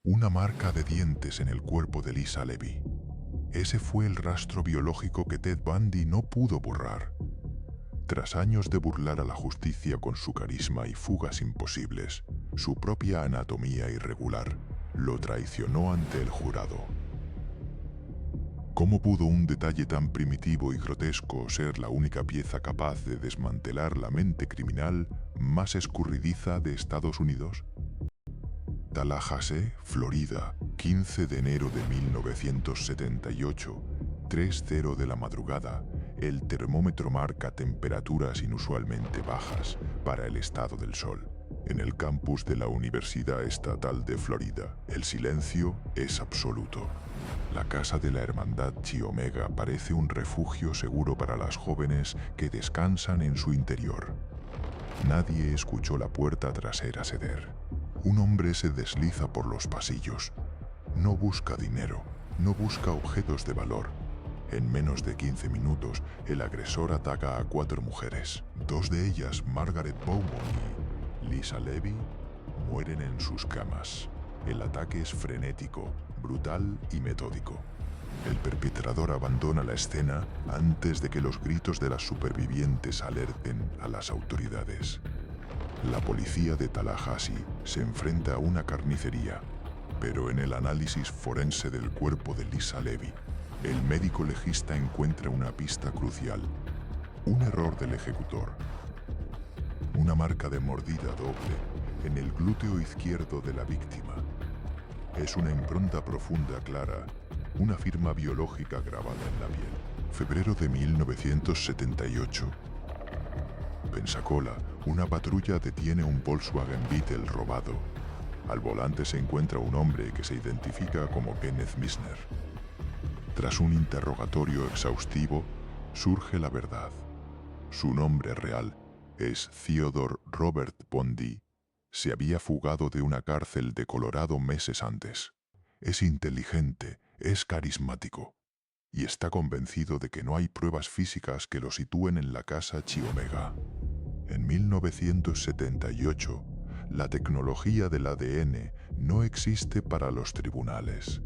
Una marca de dientes en el cuerpo de Lisa Levy. Ese fue el rastro biológico que Ted Bundy no pudo borrar. Tras años de burlar a la justicia con su carisma y fugas imposibles, su propia anatomía irregular lo traicionó ante el jurado. ¿Cómo pudo un detalle tan primitivo y grotesco ser la única pieza capaz de desmantelar la mente criminal más escurridiza de Estados Unidos? Tallahassee, Florida, 15 de enero de 1978, 3:00 de la madrugada. El termómetro marca temperaturas inusualmente bajas para el estado del sol. En el campus de la Universidad Estatal de Florida, el silencio es absoluto. La casa de la Hermandad Chi Omega parece un refugio seguro para las jóvenes que descansan en su interior. Nadie escuchó la puerta trasera ceder. Un hombre se desliza por los pasillos. No busca dinero, no busca objetos de valor. En menos de 15 minutos, el agresor ataca a 4 mujeres. 2 de ellas, Margaret Bowman y Lisa Levy, mueren en sus camas. El ataque es frenético, brutal y metódico. El perpetrador abandona la escena antes de que los gritos de las supervivientes alerten a las autoridades. La policía de Tallahassee se enfrenta a una carnicería, pero en el análisis forense del cuerpo de Lisa Levy, el médico legista encuentra una pista crucial: un error del ejecutor. Una marca de mordida doble en el glúteo izquierdo de la víctima. Es una impronta profunda clara, una firma biológica grabada en la piel. Febrero de 1978. Pensacola, una patrulla detiene un Volkswagen Beetle robado. Al volante se encuentra un hombre que se identifica como Kenneth Misner. Tras un interrogatorio exhaustivo, surge la verdad. Su nombre real es Theodore Robert Bundy. Se había fugado de una cárcel de Colorado meses antes. Es inteligente, es carismático y está convencido de que no hay pruebas físicas que lo sitúen en la casa Chi Omega. En 1978, la tecnología del ADN no existe para los tribunales.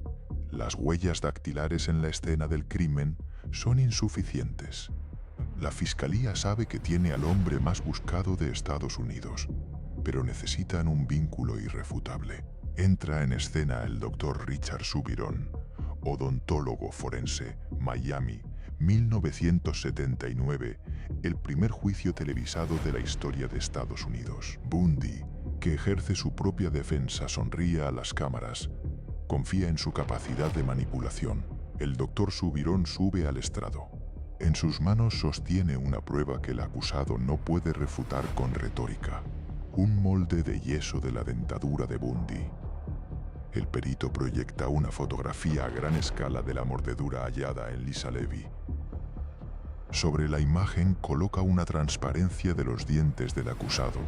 Las huellas dactilares en la escena del crimen son insuficientes. La fiscalía sabe que tiene al hombre más buscado de Estados Unidos, pero necesitan un vínculo irrefutable. Entra en escena el Dr. Richard Subiron, odontólogo forense, Miami, 1979, el primer juicio televisado de la historia de Estados Unidos. Bundy, que ejerce su propia defensa, sonríe a las cámaras. Confía en su capacidad de manipulación. El Dr. Subiron sube al estrado. En sus manos sostiene una prueba que el acusado no puede refutar con retórica: un molde de yeso de la dentadura de Bundy. El perito proyecta una fotografía a gran escala de la mordedura hallada en Lisa Levy. Sobre la imagen coloca una transparencia de los dientes del acusado.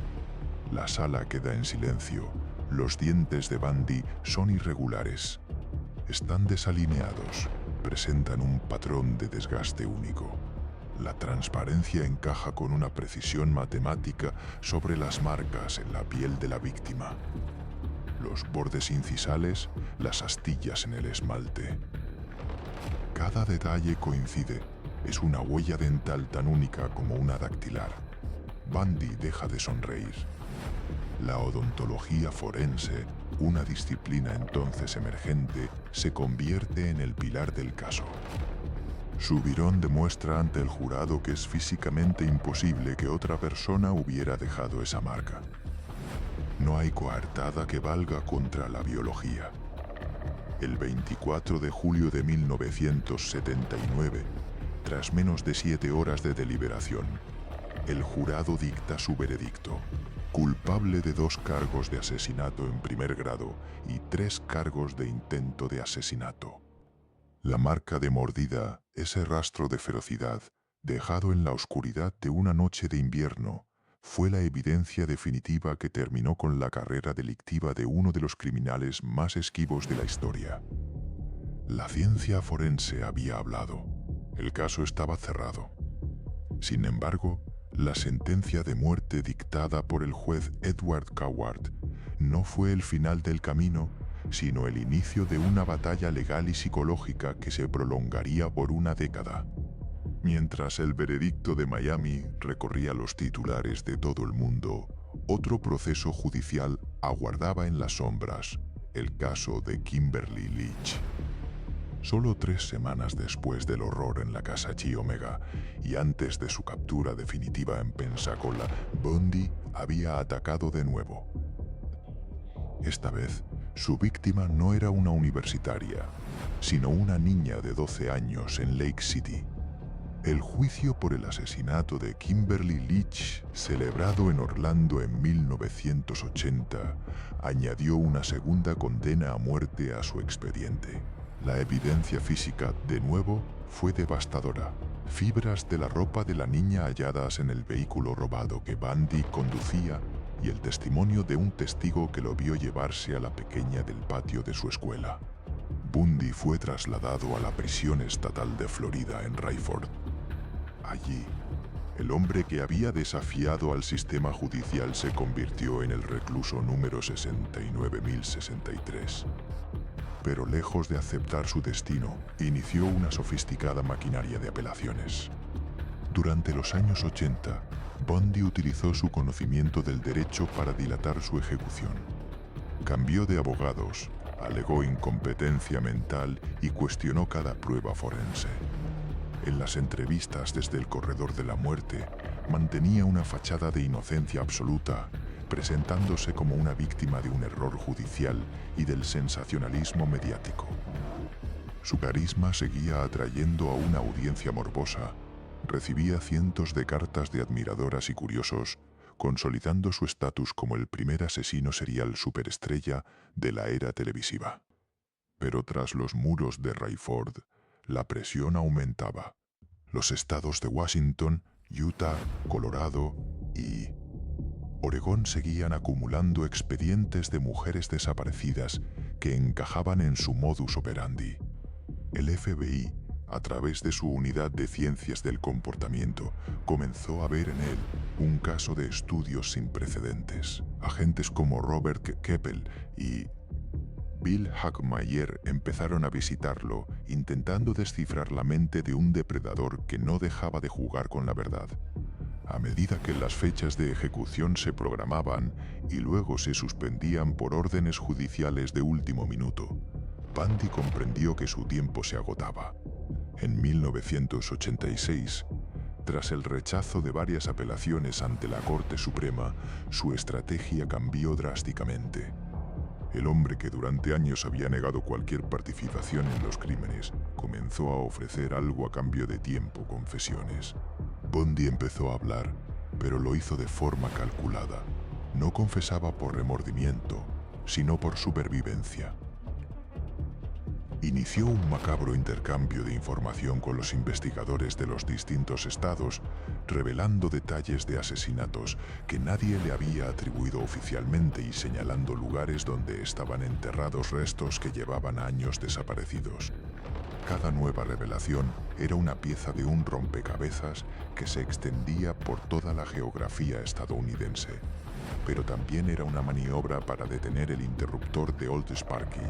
La sala queda en silencio. Los dientes de Bundy son irregulares. Están desalineados. Presentan un patrón de desgaste único. La transparencia encaja con una precisión matemática sobre las marcas en la piel de la víctima. Los bordes incisales, las astillas en el esmalte. Cada detalle coincide. Es una huella dental tan única como una dactilar. Bundy deja de sonreír. La odontología forense, una disciplina entonces emergente, se convierte en el pilar del caso. Subiron demuestra ante el jurado que es físicamente imposible que otra persona hubiera dejado esa marca. No hay coartada que valga contra la biología. El 24 de julio de 1979, tras menos de 7 horas de deliberación, el jurado dicta su veredicto: culpable de 2 cargos de asesinato en primer grado y 3 cargos de intento de asesinato. La marca de mordida, ese rastro de ferocidad, dejado en la oscuridad de una noche de invierno, fue la evidencia definitiva que terminó con la carrera delictiva de uno de los criminales más esquivos de la historia. La ciencia forense había hablado. El caso estaba cerrado. Sin embargo, la sentencia de muerte dictada por el juez Edward Cowart no fue el final del camino, sino el inicio de una batalla legal y psicológica que se prolongaría por una década. Mientras el veredicto de Miami recorría los titulares de todo el mundo, otro proceso judicial aguardaba en las sombras, el caso de Kimberly Leach. Solo 3 semanas después del horror en la casa Chi Omega y antes de su captura definitiva en Pensacola, Bundy había atacado de nuevo. Esta vez, su víctima no era una universitaria, sino una niña de 12 años en Lake City. El juicio por el asesinato de Kimberly Leach, celebrado en Orlando en 1980, añadió una segunda condena a muerte a su expediente. La evidencia física, de nuevo, fue devastadora. Fibras de la ropa de la niña halladas en el vehículo robado que Bundy conducía y el testimonio de un testigo que lo vio llevarse a la pequeña del patio de su escuela. Bundy fue trasladado a la prisión estatal de Florida en Rayford. Allí, el hombre que había desafiado al sistema judicial se convirtió en el recluso número 69.063. Pero lejos de aceptar su destino, inició una sofisticada maquinaria de apelaciones. Durante los años 80, Bundy utilizó su conocimiento del derecho para dilatar su ejecución. Cambió de abogados, alegó incompetencia mental y cuestionó cada prueba forense. En las entrevistas desde el corredor de la muerte, mantenía una fachada de inocencia absoluta, presentándose como una víctima de un error judicial y del sensacionalismo mediático. Su carisma seguía atrayendo a una audiencia morbosa. Recibía cientos de cartas de admiradoras y curiosos, consolidando su estatus como el primer asesino serial superestrella de la era televisiva. Pero tras los muros de Rayford, la presión aumentaba. Los estados de Washington, Utah, Colorado y Oregón seguían acumulando expedientes de mujeres desaparecidas que encajaban en su modus operandi. El FBI, a través de su unidad de ciencias del comportamiento, comenzó a ver en él un caso de estudios sin precedentes. Agentes como Robert Keppel y Bill Hagmaier empezaron a visitarlo, intentando descifrar la mente de un depredador que no dejaba de jugar con la verdad. A medida que las fechas de ejecución se programaban y luego se suspendían por órdenes judiciales de último minuto, Bundy comprendió que su tiempo se agotaba. En 1986, tras el rechazo de varias apelaciones ante la Corte Suprema, su estrategia cambió drásticamente. El hombre que durante años había negado cualquier participación en los crímenes comenzó a ofrecer algo a cambio de tiempo, confesiones. Bundy empezó a hablar, pero lo hizo de forma calculada. No confesaba por remordimiento, sino por supervivencia. Inició un macabro intercambio de información con los investigadores de los distintos estados, revelando detalles de asesinatos que nadie le había atribuido oficialmente y señalando lugares donde estaban enterrados restos que llevaban años desaparecidos. Cada nueva revelación era una pieza de un rompecabezas que se extendía por toda la geografía estadounidense, pero también era una maniobra para detener el interruptor de Old Sparky,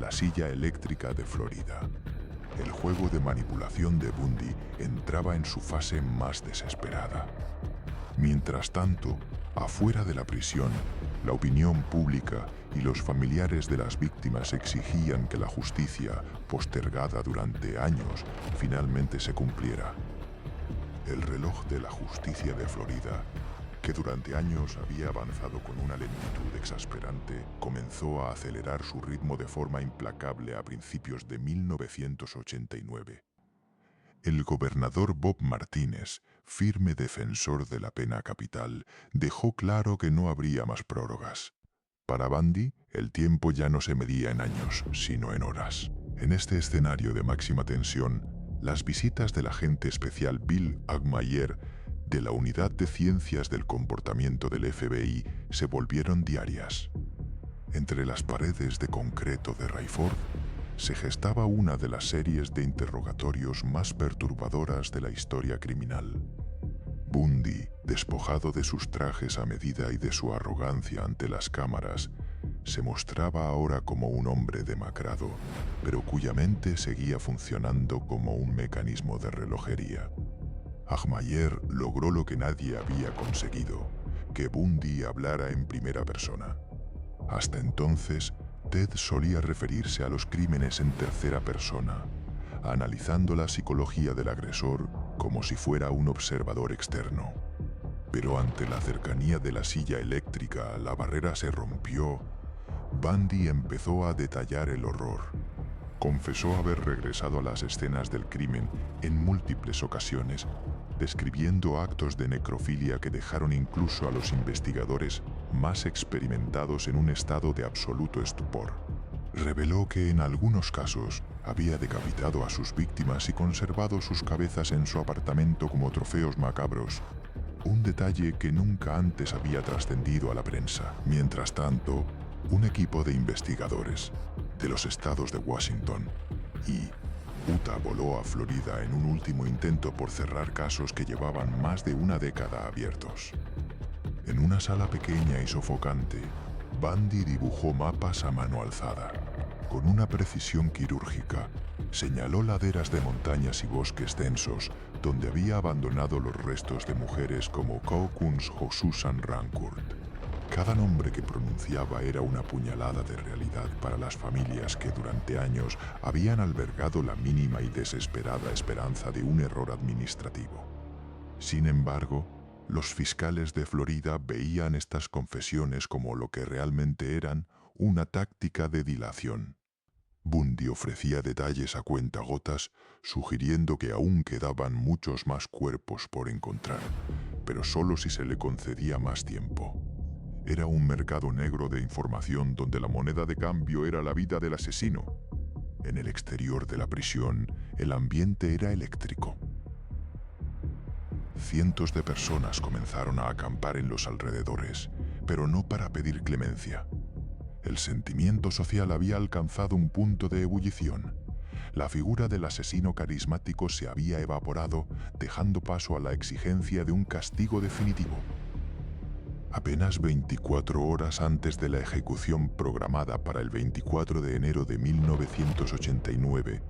la silla eléctrica de Florida. El juego de manipulación de Bundy entraba en su fase más desesperada. Mientras tanto, afuera de la prisión, la opinión pública y los familiares de las víctimas exigían que la justicia, postergada durante años, finalmente se cumpliera. El reloj de la justicia de Florida, que durante años había avanzado con una lentitud exasperante, comenzó a acelerar su ritmo de forma implacable a principios de 1989. El gobernador Bob Martínez, firme defensor de la pena capital, dejó claro que no habría más prórrogas. Para Bundy, el tiempo ya no se medía en años, sino en horas. En este escenario de máxima tensión, las visitas del agente especial Bill Hagmaier de la Unidad de Ciencias del Comportamiento del FBI se volvieron diarias. Entre las paredes de concreto de Rayford se gestaba una de las series de interrogatorios más perturbadoras de la historia criminal. Bundy, despojado de sus trajes a medida y de su arrogancia ante las cámaras, se mostraba ahora como un hombre demacrado, pero cuya mente seguía funcionando como un mecanismo de relojería. Aghmayer logró lo que nadie había conseguido, que Bundy hablara en primera persona. Hasta entonces, Ted solía referirse a los crímenes en tercera persona, analizando la psicología del agresor como si fuera un observador externo. Pero ante la cercanía de la silla eléctrica, la barrera se rompió. Bundy empezó a detallar el horror. Confesó haber regresado a las escenas del crimen en múltiples ocasiones, describiendo actos de necrofilia que dejaron incluso a los investigadores más experimentados en un estado de absoluto estupor. Reveló que en algunos casos había decapitado a sus víctimas y conservado sus cabezas en su apartamento como trofeos macabros, un detalle que nunca antes había trascendido a la prensa. Mientras tanto, un equipo de investigadores de los estados de Washington y Utah voló a Florida en un último intento por cerrar casos que llevaban más de una década abiertos. En una sala pequeña y sofocante, Bundy dibujó mapas a mano alzada. Con una precisión quirúrgica, señaló laderas de montañas y bosques densos donde había abandonado los restos de mujeres como Cowkuns o Susan Rancourt. Cada nombre que pronunciaba era una puñalada de realidad para las familias que durante años habían albergado la mínima y desesperada esperanza de un error administrativo. Sin embargo, los fiscales de Florida veían estas confesiones como lo que realmente eran: una táctica de dilación. Bundy ofrecía detalles a cuentagotas, sugiriendo que aún quedaban muchos más cuerpos por encontrar, pero solo si se le concedía más tiempo. Era un mercado negro de información donde la moneda de cambio era la vida del asesino. En el exterior de la prisión, el ambiente era eléctrico. Cientos de personas comenzaron a acampar en los alrededores, pero no para pedir clemencia. El sentimiento social había alcanzado un punto de ebullición. La figura del asesino carismático se había evaporado, dejando paso a la exigencia de un castigo definitivo. Apenas 24 horas antes de la ejecución programada para el 24 de enero de 1989,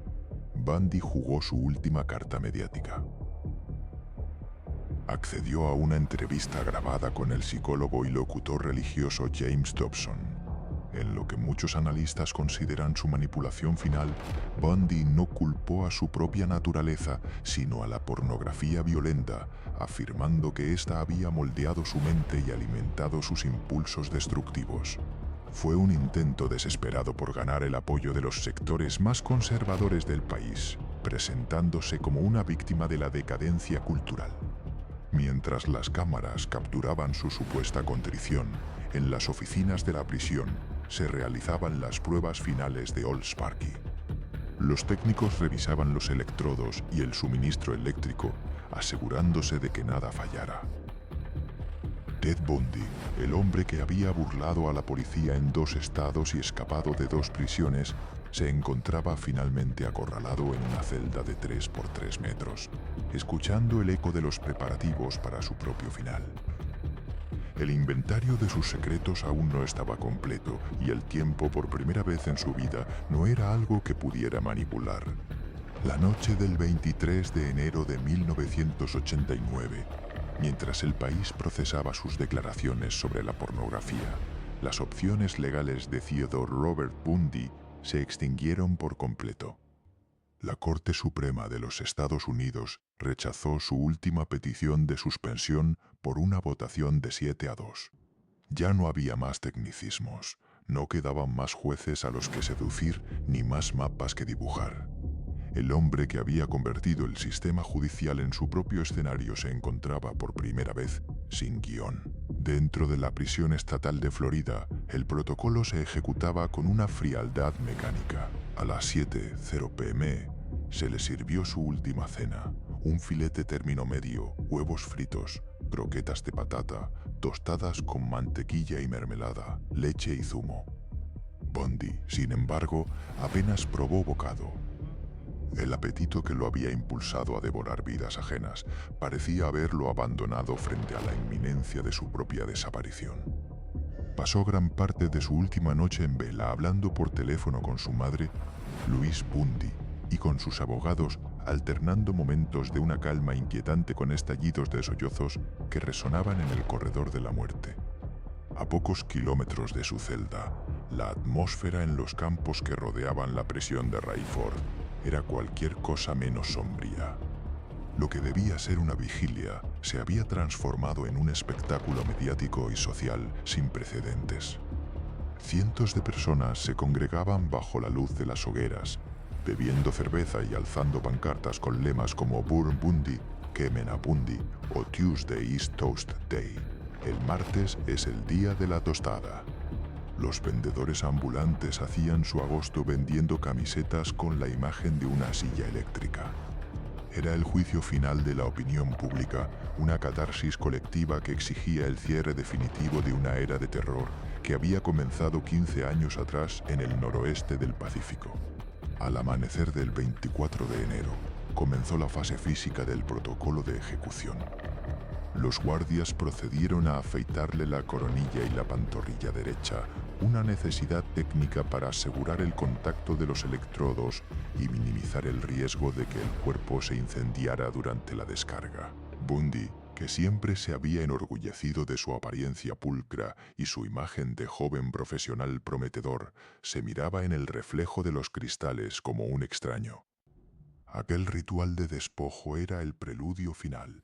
Bundy jugó su última carta mediática. Accedió a una entrevista grabada con el psicólogo y locutor religioso James Dobson. En lo que muchos analistas consideran su manipulación final, Bundy no culpó a su propia naturaleza, sino a la pornografía violenta, afirmando que ésta había moldeado su mente y alimentado sus impulsos destructivos. Fue un intento desesperado por ganar el apoyo de los sectores más conservadores del país, presentándose como una víctima de la decadencia cultural. Mientras las cámaras capturaban su supuesta contrición, en las oficinas de la prisión se realizaban las pruebas finales de Old Sparky. Los técnicos revisaban los electrodos y el suministro eléctrico, asegurándose de que nada fallara. Ted Bundy, el hombre que había burlado a la policía en 2 estados y escapado de 2 prisiones, se encontraba finalmente acorralado en una celda de 3 por 3 metros, escuchando el eco de los preparativos para su propio final. El inventario de sus secretos aún no estaba completo y el tiempo, por primera vez en su vida, no era algo que pudiera manipular. La noche del 23 de enero de 1989, mientras el país procesaba sus declaraciones sobre la pornografía, las opciones legales de Theodore Robert Bundy se extinguieron por completo. La Corte Suprema de los Estados Unidos rechazó su última petición de suspensión por una votación de 7-2. Ya no había más tecnicismos, no quedaban más jueces a los que seducir ni más mapas que dibujar. El hombre que había convertido el sistema judicial en su propio escenario se encontraba por primera vez sin guión. Dentro de la prisión estatal de Florida, el protocolo se ejecutaba con una frialdad mecánica. A las 7:00 p.m. se le sirvió su última cena: un filete término medio, huevos fritos, croquetas de patata, tostadas con mantequilla y mermelada, leche y zumo. Bundy, sin embargo, apenas probó bocado. El apetito que lo había impulsado a devorar vidas ajenas parecía haberlo abandonado frente a la inminencia de su propia desaparición. Pasó gran parte de su última noche en vela hablando por teléfono con su madre, Louise Bundy, y con sus abogados, alternando momentos de una calma inquietante con estallidos de sollozos que resonaban en el corredor de la muerte. A pocos kilómetros de su celda, la atmósfera en los campos que rodeaban la prisión de Rayford era cualquier cosa menos sombría. Lo que debía ser una vigilia se había transformado en un espectáculo mediático y social sin precedentes. Cientos de personas se congregaban bajo la luz de las hogueras, bebiendo cerveza y alzando pancartas con lemas como Burn Bundy, Quemen a Bundy o Tuesday is Toast Day. El martes es el día de la tostada. Los vendedores ambulantes hacían su agosto vendiendo camisetas con la imagen de una silla eléctrica. Era el juicio final de la opinión pública, una catarsis colectiva que exigía el cierre definitivo de una era de terror que había comenzado 15 años atrás en el noroeste del Pacífico. Al amanecer del 24 de enero, comenzó la fase física del protocolo de ejecución. Los guardias procedieron a afeitarle la coronilla y la pantorrilla derecha, una necesidad técnica para asegurar el contacto de los electrodos y minimizar el riesgo de que el cuerpo se incendiara durante la descarga. Bundy, que siempre se había enorgullecido de su apariencia pulcra y su imagen de joven profesional prometedor, se miraba en el reflejo de los cristales como un extraño. Aquel ritual de despojo era el preludio final.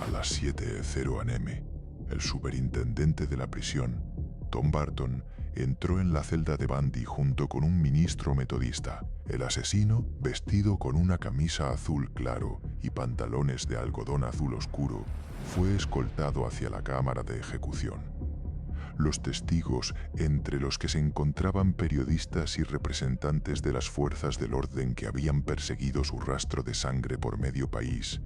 A las 7:00 AM, el superintendente de la prisión, Tom Barton, entró en la celda de Bundy junto con un ministro metodista. El asesino, vestido con una camisa azul claro y pantalones de algodón azul oscuro, fue escoltado hacia la cámara de ejecución. Los testigos, entre los que se encontraban periodistas y representantes de las fuerzas del orden que habían perseguido su rastro de sangre por medio país,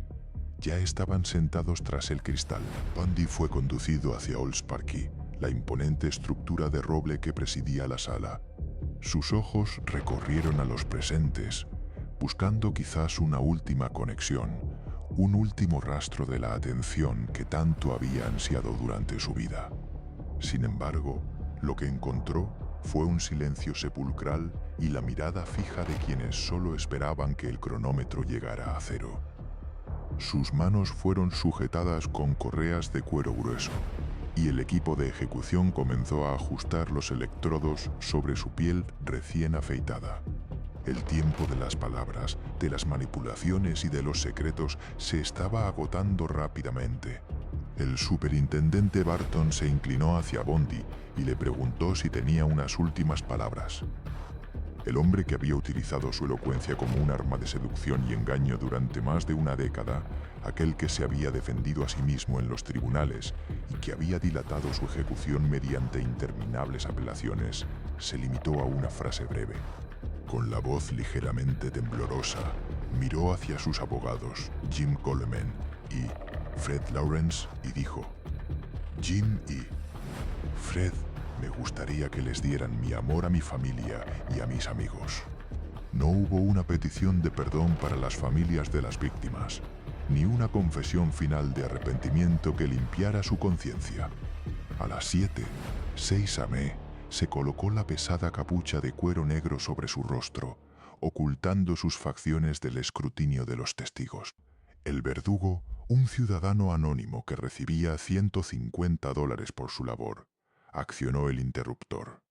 ya estaban sentados tras el cristal. Bundy fue conducido hacia Olds Parky, la imponente estructura de roble que presidía la sala. Sus ojos recorrieron a los presentes, buscando quizás una última conexión, un último rastro de la atención que tanto había ansiado durante su vida. Sin embargo, lo que encontró fue un silencio sepulcral y la mirada fija de quienes solo esperaban que el cronómetro llegara a cero. Sus manos fueron sujetadas con correas de cuero grueso, y el equipo de ejecución comenzó a ajustar los electrodos sobre su piel recién afeitada. El tiempo de las palabras, de las manipulaciones y de los secretos se estaba agotando rápidamente. El superintendente Barton se inclinó hacia Bundy y le preguntó si tenía unas últimas palabras. El hombre que había utilizado su elocuencia como un arma de seducción y engaño durante más de una década, aquel que se había defendido a sí mismo en los tribunales y que había dilatado su ejecución mediante interminables apelaciones, se limitó a una frase breve. Con la voz ligeramente temblorosa, miró hacia sus abogados, Jim Coleman y Fred Lawrence, y dijo: «Jim y Fred, me gustaría que les dieran mi amor a mi familia y a mis amigos». No hubo una petición de perdón para las familias de las víctimas, ni una confesión final de arrepentimiento que limpiara su conciencia. A las 7:06 AM, se colocó la pesada capucha de cuero negro sobre su rostro, ocultando sus facciones del escrutinio de los testigos. El verdugo, un ciudadano anónimo que recibía $150 por su labor, accionó el interruptor.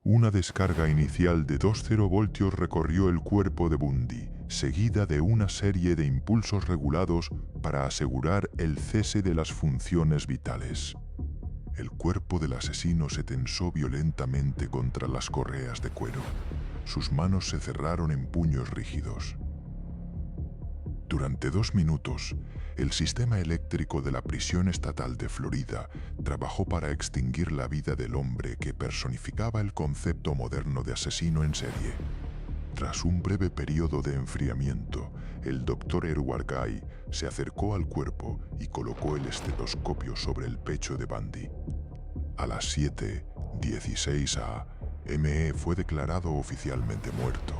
Una descarga inicial de 2,0 voltios recorrió el cuerpo de Bundy, seguida de una serie de impulsos regulados para asegurar el cese de las funciones vitales. El cuerpo del asesino se tensó violentamente contra las correas de cuero. Sus manos se cerraron en puños rígidos. Durante 2 minutos, el sistema eléctrico de la prisión estatal de Florida trabajó para extinguir la vida del hombre que personificaba el concepto moderno de asesino en serie. Tras un breve periodo de enfriamiento, el Dr. Edward Guy se acercó al cuerpo y colocó el estetoscopio sobre el pecho de Bundy. A las 7:16 AM fue declarado oficialmente muerto.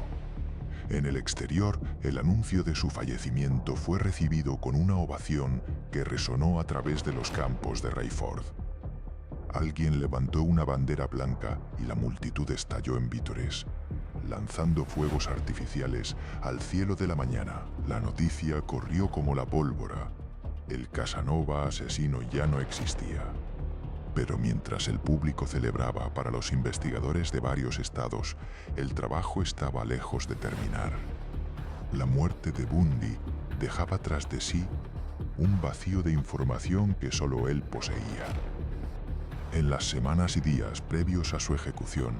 En el exterior, el anuncio de su fallecimiento fue recibido con una ovación que resonó a través de los campos de Rayford. Alguien levantó una bandera blanca y la multitud estalló en vítores, lanzando fuegos artificiales al cielo de la mañana. La noticia corrió como la pólvora. El Casanova asesino ya no existía. Pero mientras el público celebraba, para los investigadores de varios estados, el trabajo estaba lejos de terminar. La muerte de Bundy dejaba tras de sí un vacío de información que solo él poseía. En las semanas y días previos a su ejecución,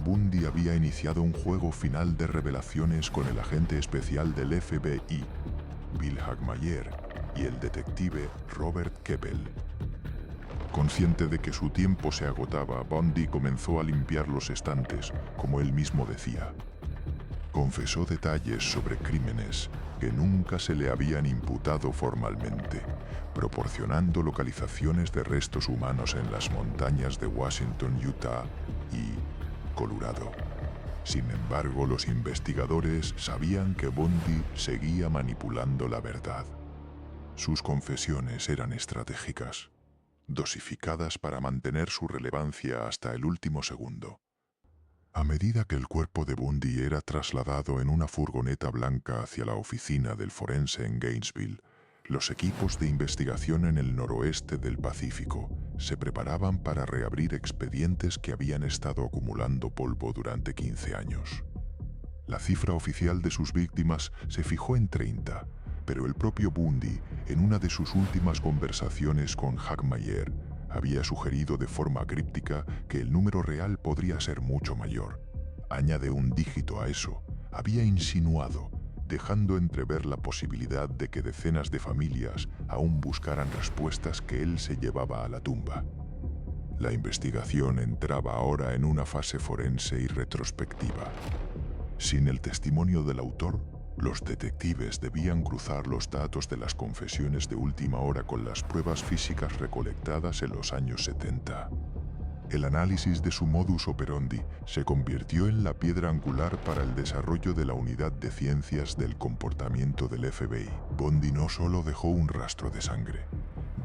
Bundy había iniciado un juego final de revelaciones con el agente especial del FBI, Bill Hagmaier, y el detective Robert Keppel. Consciente de que su tiempo se agotaba, Bundy comenzó a limpiar los estantes, como él mismo decía. Confesó detalles sobre crímenes que nunca se le habían imputado formalmente, proporcionando localizaciones de restos humanos en las montañas de Washington, Utah y Colorado. Sin embargo, los investigadores sabían que Bundy seguía manipulando la verdad. Sus confesiones eran estratégicas, dosificadas para mantener su relevancia hasta el último segundo. A medida que el cuerpo de Bundy era trasladado en una furgoneta blanca hacia la oficina del forense en Gainesville, los equipos de investigación en el noroeste del Pacífico se preparaban para reabrir expedientes que habían estado acumulando polvo durante 15 años. La cifra oficial de sus víctimas se fijó en 30, pero el propio Bundy, en una de sus últimas conversaciones con Hagmaier, había sugerido de forma críptica que el número real podría ser mucho mayor. Añade un dígito a eso, había insinuado, dejando entrever la posibilidad de que decenas de familias aún buscaran respuestas que él se llevaba a la tumba. La investigación entraba ahora en una fase forense y retrospectiva. Sin el testimonio del autor, los detectives debían cruzar los datos de las confesiones de última hora con las pruebas físicas recolectadas en los años 70. El análisis de su modus operandi se convirtió en la piedra angular para el desarrollo de la unidad de ciencias del comportamiento del FBI. Bundy no solo dejó un rastro de sangre,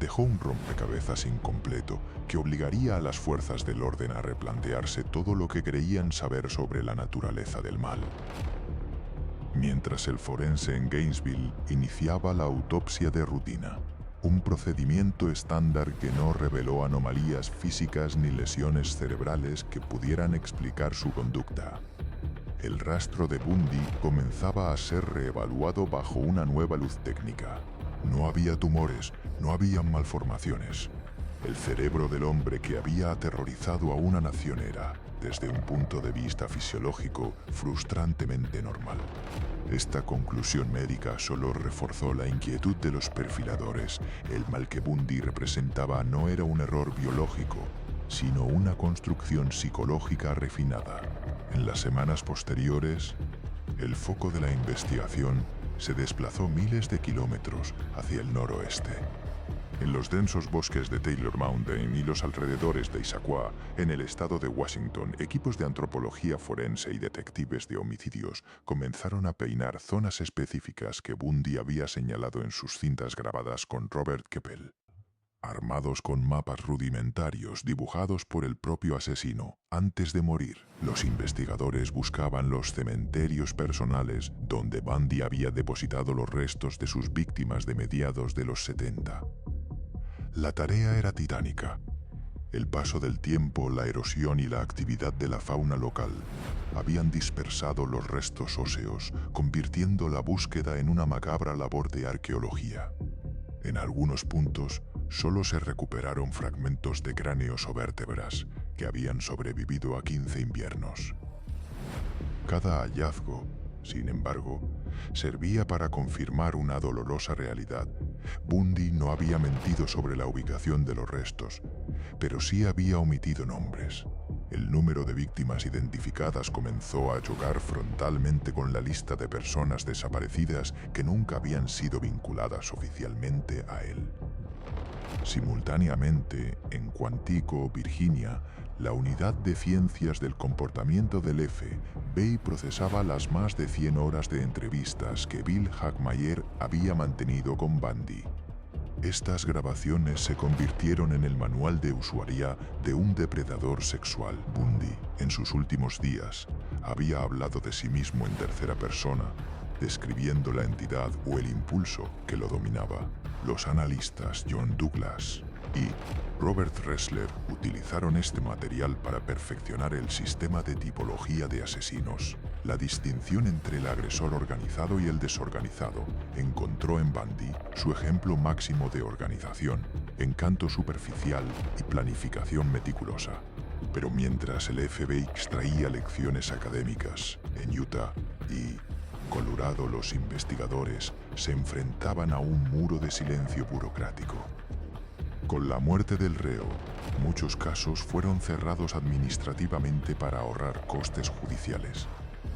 dejó un rompecabezas incompleto que obligaría a las fuerzas del orden a replantearse todo lo que creían saber sobre la naturaleza del mal. Mientras el forense en Gainesville iniciaba la autopsia de rutina, un procedimiento estándar que no reveló anomalías físicas ni lesiones cerebrales que pudieran explicar su conducta. El rastro de Bundy comenzaba a ser reevaluado bajo una nueva luz técnica. No había tumores, no había malformaciones. El cerebro del hombre que había aterrorizado a una nación era, desde un punto de vista fisiológico, frustrantemente normal. Esta conclusión médica solo reforzó la inquietud de los perfiladores. El mal que Bundy representaba no era un error biológico, sino una construcción psicológica refinada. En las semanas posteriores, el foco de la investigación se desplazó miles de kilómetros hacia el noroeste. En los densos bosques de Taylor Mountain y los alrededores de Issaquah, en el estado de Washington, equipos de antropología forense y detectives de homicidios comenzaron a peinar zonas específicas que Bundy había señalado en sus cintas grabadas con Robert Keppel. Armados con mapas rudimentarios dibujados por el propio asesino, antes de morir, los investigadores buscaban los cementerios personales donde Bundy había depositado los restos de sus víctimas de mediados de los 70. La tarea era titánica. El paso del tiempo, la erosión y la actividad de la fauna local habían dispersado los restos óseos, convirtiendo la búsqueda en una macabra labor de arqueología. En algunos puntos, solo se recuperaron fragmentos de cráneos o vértebras que habían sobrevivido a 15 inviernos. Cada hallazgo, sin embargo, servía para confirmar una dolorosa realidad. Bundy no había mentido sobre la ubicación de los restos, pero sí había omitido nombres. El número de víctimas identificadas comenzó a chocar frontalmente con la lista de personas desaparecidas que nunca habían sido vinculadas oficialmente a él. Simultáneamente, en Quantico, Virginia, la Unidad de Ciencias del Comportamiento del FBI procesaba las más de 100 horas de entrevistas que Bill Hagmaier había mantenido con Bundy. Estas grabaciones se convirtieron en el manual de usuario de un depredador sexual. Bundy, en sus últimos días, había hablado de sí mismo en tercera persona, describiendo la entidad o el impulso que lo dominaba. Los analistas John Douglas y Robert Ressler utilizaron este material para perfeccionar el sistema de tipología de asesinos. La distinción entre el agresor organizado y el desorganizado encontró en Bundy su ejemplo máximo de organización, encanto superficial y planificación meticulosa. Pero mientras el FBI extraía lecciones académicas en Utah y Colorado, los investigadores se enfrentaban a un muro de silencio burocrático. Con la muerte del reo, muchos casos fueron cerrados administrativamente para ahorrar costes judiciales.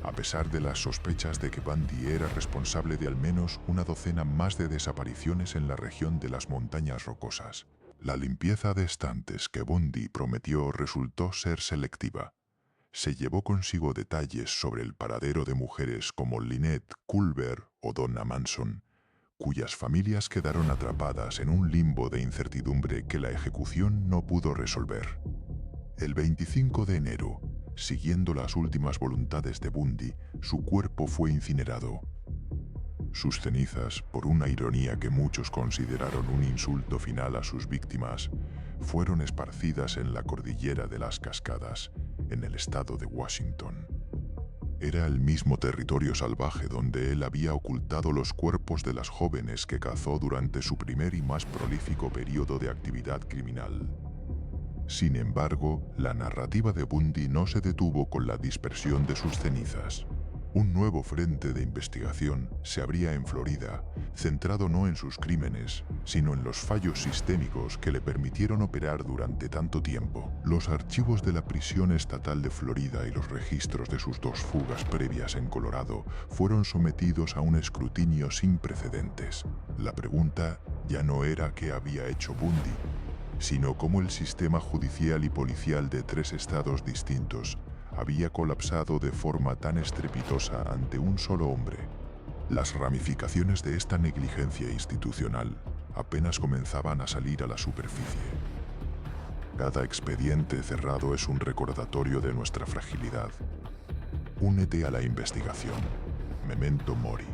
A pesar de las sospechas de que Bundy era responsable de al menos una docena más de desapariciones en la región de las Montañas Rocosas, la limpieza de estantes que Bundy prometió resultó ser selectiva. Se llevó consigo detalles sobre el paradero de mujeres como Lynette Culver o Donna Manson, cuyas familias quedaron atrapadas en un limbo de incertidumbre que la ejecución no pudo resolver. El 25 de enero, siguiendo las últimas voluntades de Bundy, su cuerpo fue incinerado. Sus cenizas, por una ironía que muchos consideraron un insulto final a sus víctimas, fueron esparcidas en la cordillera de las Cascadas, en el estado de Washington. Era el mismo territorio salvaje donde él había ocultado los cuerpos de las jóvenes que cazó durante su primer y más prolífico periodo de actividad criminal. Sin embargo, la narrativa de Bundy no se detuvo con la dispersión de sus cenizas. Un nuevo frente de investigación se abría en Florida, centrado no en sus crímenes, sino en los fallos sistémicos que le permitieron operar durante tanto tiempo. Los archivos de la prisión estatal de Florida y los registros de sus 2 fugas previas en Colorado fueron sometidos a un escrutinio sin precedentes. La pregunta ya no era qué había hecho Bundy, sino cómo el sistema judicial y policial de 3 estados distintos había colapsado de forma tan estrepitosa ante un solo hombre. Las ramificaciones de esta negligencia institucional apenas comenzaban a salir a la superficie. Cada expediente cerrado es un recordatorio de nuestra fragilidad. Únete a la investigación. Memento Mori.